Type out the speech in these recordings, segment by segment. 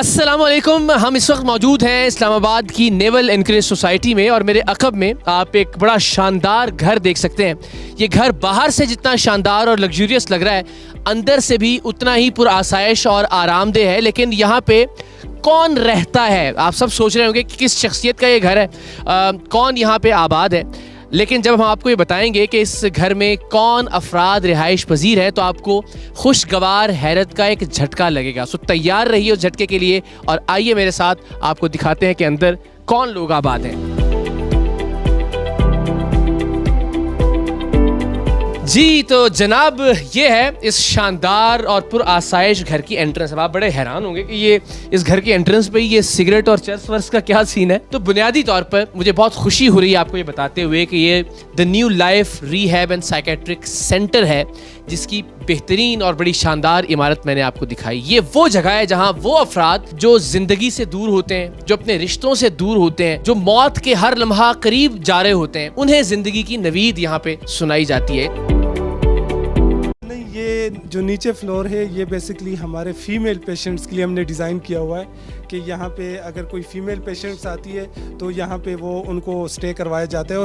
السلام علیکم. ہم اس وقت موجود ہیں اسلام آباد کی نیول انکریج سوسائٹی میں اور میرے عقب میں آپ ایک بڑا شاندار گھر دیکھ سکتے ہیں. یہ گھر باہر سے جتنا شاندار اور لگژریس لگ رہا ہے اندر سے بھی اتنا ہی پر آسائش اور آرام دہ ہے. لیکن یہاں پہ کون رہتا ہے؟ آپ سب سوچ رہے ہوں گے کہ کس شخصیت کا یہ گھر ہے, کون یہاں پہ آباد ہے. لیکن جب ہم آپ کو یہ بتائیں گے کہ اس گھر میں کون افراد رہائش پذیر ہے تو آپ کو خوشگوار حیرت کا ایک جھٹکا لگے گا. سو تیار رہیے اس جھٹکے کے لیے اور آئیے میرے ساتھ آپ کو دکھاتے ہیں کہ اندر کون لوگ آباد ہیں. جی تو جناب یہ ہے اس شاندار اور پر آسائش گھر کی انٹرنس. اب آپ بڑے حیران ہوں گے کہ یہ اس گھر کی انٹرنس پہ یہ سگریٹ اور چرس ورس کا کیا سین ہے. تو بنیادی طور پر مجھے بہت خوشی ہو رہی ہے آپ کو یہ بتاتے ہوئے کہ یہ the new life rehab and psychiatric centre ہے جس کی بہترین اور بڑی شاندار عمارت میں نے آپ کو دکھائی. یہ وہ جگہ ہے جہاں وہ افراد جو زندگی سے دور ہوتے ہیں, جو اپنے رشتوں سے دور ہوتے ہیں, جو موت کے ہر لمحہ قریب جا رہے ہوتے ہیں, انہیں زندگی کی نوید یہاں پہ سنائی جاتی ہے. یہ جو نیچے فلور ہے یہ بیسکلی ہمارے فیمیل پیشنٹس کے لیے ہم نے ڈیزائن کیا ہوا ہے کہ یہاں پہ اگر کوئی فیمیل پیشنٹس آتی ہے تو یہاں پہ وہ ان کو اسٹے کروایا جاتا ہے.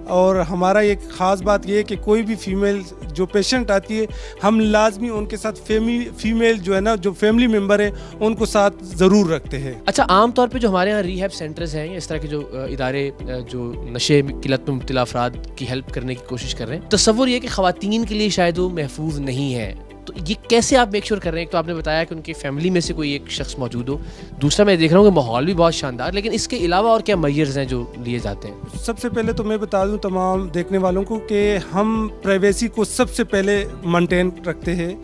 اور ہمارا ایک خاص بات یہ ہے کہ کوئی بھی فیمیل جو پیشنٹ آتی ہے ہم لازمی ان کے ساتھ فیمیل جو ہے نا جو فیملی ممبر ہیں ان کو ساتھ ضرور رکھتے ہیں. اچھا, عام طور پہ جو ہمارے یہاں ریہیب سینٹرز ہیں یا اس طرح کے جو ادارے جو نشے کی لت میں مبتلا افراد کی ہیلپ کرنے کی کوشش کر رہے ہیں, تصور یہ کہ خواتین کے لیے شاید وہ محفوظ نہیں ہے, تو یہ کیسے آپ میک شور کر رہے ہیں؟ تو آپ نے بتایا کہ ان کی فیملی میں سے کوئی ایک شخص موجود ہو, دوسرا میں دیکھ رہا ہوں کہ ماحول بھی بہت شاندار, لیکن اس کے علاوہ اور کیا میئرز ہیں جو لیے جاتے ہیں؟ سب سے پہلے تو میں بتا دوں تمام دیکھنے والوں کو کہ ہم پرائیویسی کو سب سے پہلے مینٹین رکھتے ہیں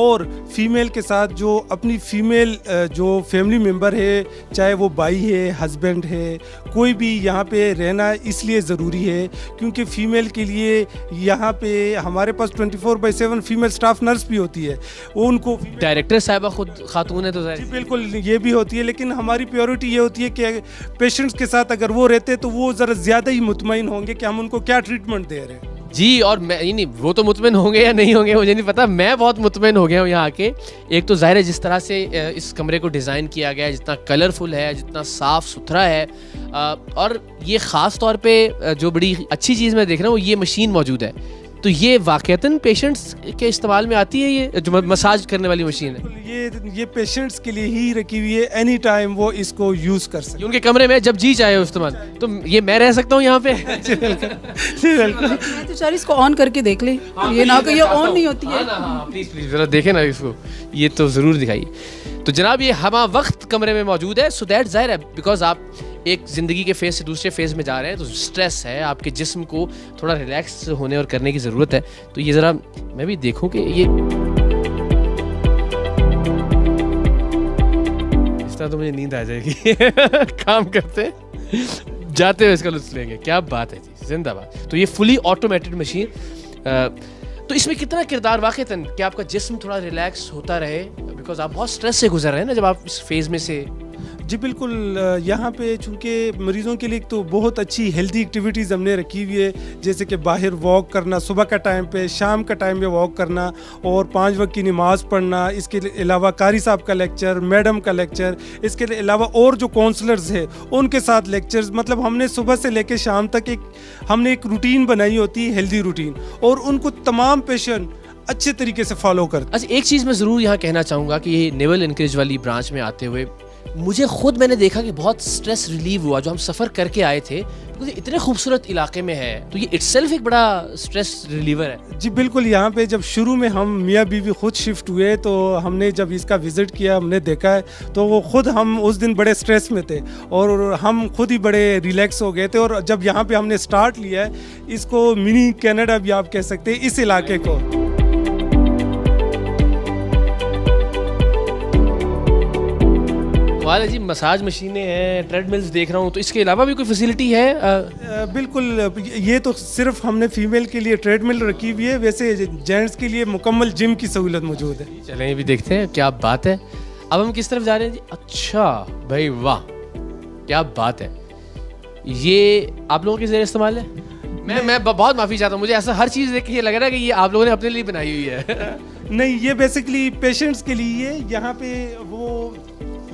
اور فیمیل کے ساتھ جو اپنی فیمیل جو فیملی ممبر ہے, چاہے وہ بھائی ہے, ہسبینڈ ہے, کوئی بھی یہاں پہ رہنا اس لیے ضروری ہے کیونکہ فیمیل کے لیے یہاں پہ ہمارے پاس 24/7 فیمیل اسٹاف نرس بھی ہوتی ہے. وہ ان کو ڈائریکٹر صاحبہ خود خاتون ہے تو جی بالکل یہ بھی ہوتی ہے, لیکن ہماری پیورٹی یہ ہوتی ہے کہ پیشنٹس کے ساتھ اگر وہ رہتے تو وہ ذرا زیادہ ہی مطمئن ہوں گے کہ ہم ان کو کیا ٹریٹمنٹ دے رہے ہیں. جی, اور میں نہیں وہ تو مطمئن ہوں گے یا نہیں ہوں گے مجھے نہیں پتا, میں بہت مطمئن ہو گیا ہوں یہاں آ کے. ایک تو ظاہر ہے جس طرح سے اس کمرے کو ڈیزائن کیا گیا ہے, جتنا کلرفل ہے, جتنا صاف ستھرا ہے, اور یہ خاص طور پہ جو بڑی اچھی چیز میں دیکھ رہا ہوں وہ یہ مشین موجود ہے. تو یہ واقعتاً پیشنٹس کے استعمال میں آتی ہے, یہ جو مساج کرنے والی مشین ہے یہ پیشنٹس کے لیے ہی رکھی ہوئی ہے, اینی ٹائم وہ اس کو یوز کر سکتے ہیں ان کے کمرے میں جب جی چاہے استعمال. تو یہ میں رہ سکتا ہوں یہاں پہ؟ میں تو چاہ اس کو آن کر کے دیکھ لیں, یہ نہ کہ یہ آن نہیں ہوتی ہے. پلیز ذرا دیکھیں نا اس کو, یہ تو ضرور دکھائیے. تو جناب یہ ہمہ وقت کمرے میں موجود ہے, سو دیٹ ظاہر ہے بیکاز آپ ایک زندگی کے فیز سے دوسرے فیز میں جا رہے ہیں تو اسٹریس ہے, آپ کے جسم کو تھوڑا ریلیکس ہونے اور کرنے کی ضرورت ہے. تو یہ ذرا میں بھی دیکھوں کہ یہ اس طرح تو مجھے نیند آ جائے گی. کام کرتے جاتے ہوئے اس کا لطف لیں گے. کیا بات ہے جی, زندہ باد. تو یہ فلی آٹومیٹڈ مشین, تو اس میں کتنا کردار واقعتاً کہ آپ کا جسم تھوڑا ریلیکس ہوتا رہے بیکاز آپ بہت اسٹریس سے گزر رہے ہیں نا جب آپ اس فیز میں سے. جی بالکل, یہاں پہ چونکہ مریضوں کے لیے تو بہت اچھی ہیلتھی ایکٹیویٹیز ہم نے رکھی ہوئی ہے, جیسے کہ باہر واک کرنا, صبح کا ٹائم پہ, شام کا ٹائم پہ واک کرنا اور 5 وقت کی نماز پڑھنا. اس کے علاوہ قاری صاحب کا لیکچر, میڈم کا لیکچر, اس کے علاوہ اور جو کونسلرز ہیں ان کے ساتھ لیکچرز. مطلب ہم نے صبح سے لے کے شام تک ہم نے ایک روٹین بنائی ہوتی ہے, ہیلتھی روٹین, اور ان کو تمام پیشنٹ اچھے طریقے سے فالو کرتے. اچھا, ایک چیز میں ضرور یہاں کہنا چاہوں گا کہ یہ نیول انکریج والی برانچ میں آتے ہوئے مجھے خود میں نے دیکھا کہ بہت سٹریس ریلیو ہوا جو ہم سفر کر کے آئے تھے, کیونکہ اتنے خوبصورت علاقے میں ہے تو یہ اٹ سیلف ایک بڑا سٹریس ریلیور ہے. جی بالکل, یہاں پہ جب شروع میں ہم میاں بیوی خود شفٹ ہوئے تو ہم نے جب اس کا وزٹ کیا ہم نے دیکھا ہے تو وہ خود ہم اس دن بڑے سٹریس میں تھے اور ہم خود ہی بڑے ریلیکس ہو گئے تھے. اور جب یہاں پہ ہم نے سٹارٹ لیا ہے اس کو منی کینیڈا بھی آپ کہہ سکتے ہیں اس علاقے کو. جی مساج مشینیں ہیں, ٹریڈ ملز دیکھ رہا ہوں, تو اس کے علاوہ بھی کوئی فیسلٹی ہے؟ بالکل, یہ تو صرف ہم نے فیمیل کے لیے ٹریڈ مل رکھی ہوئی ہے, ویسے جینٹس کے لیے مکمل جم کی سہولت موجود ہے. چلیں یہ بھی دیکھتے ہیں, کیا بات ہے. اب ہم کس طرف جا رہے ہیں جی؟ اچھا بھائی واہ, کیا بات ہے. یہ آپ لوگوں کے زیر استعمال ہے؟ میں بہت معافی چاہتا ہوں, مجھے ایسا ہر چیز دیکھ کے یہ لگ رہا ہے کہ یہ آپ لوگوں نے اپنے لیے بنائی ہوئی ہے. نہیں, یہ بیسکلی پیشنٹس کے لیے. یہاں پہ وہ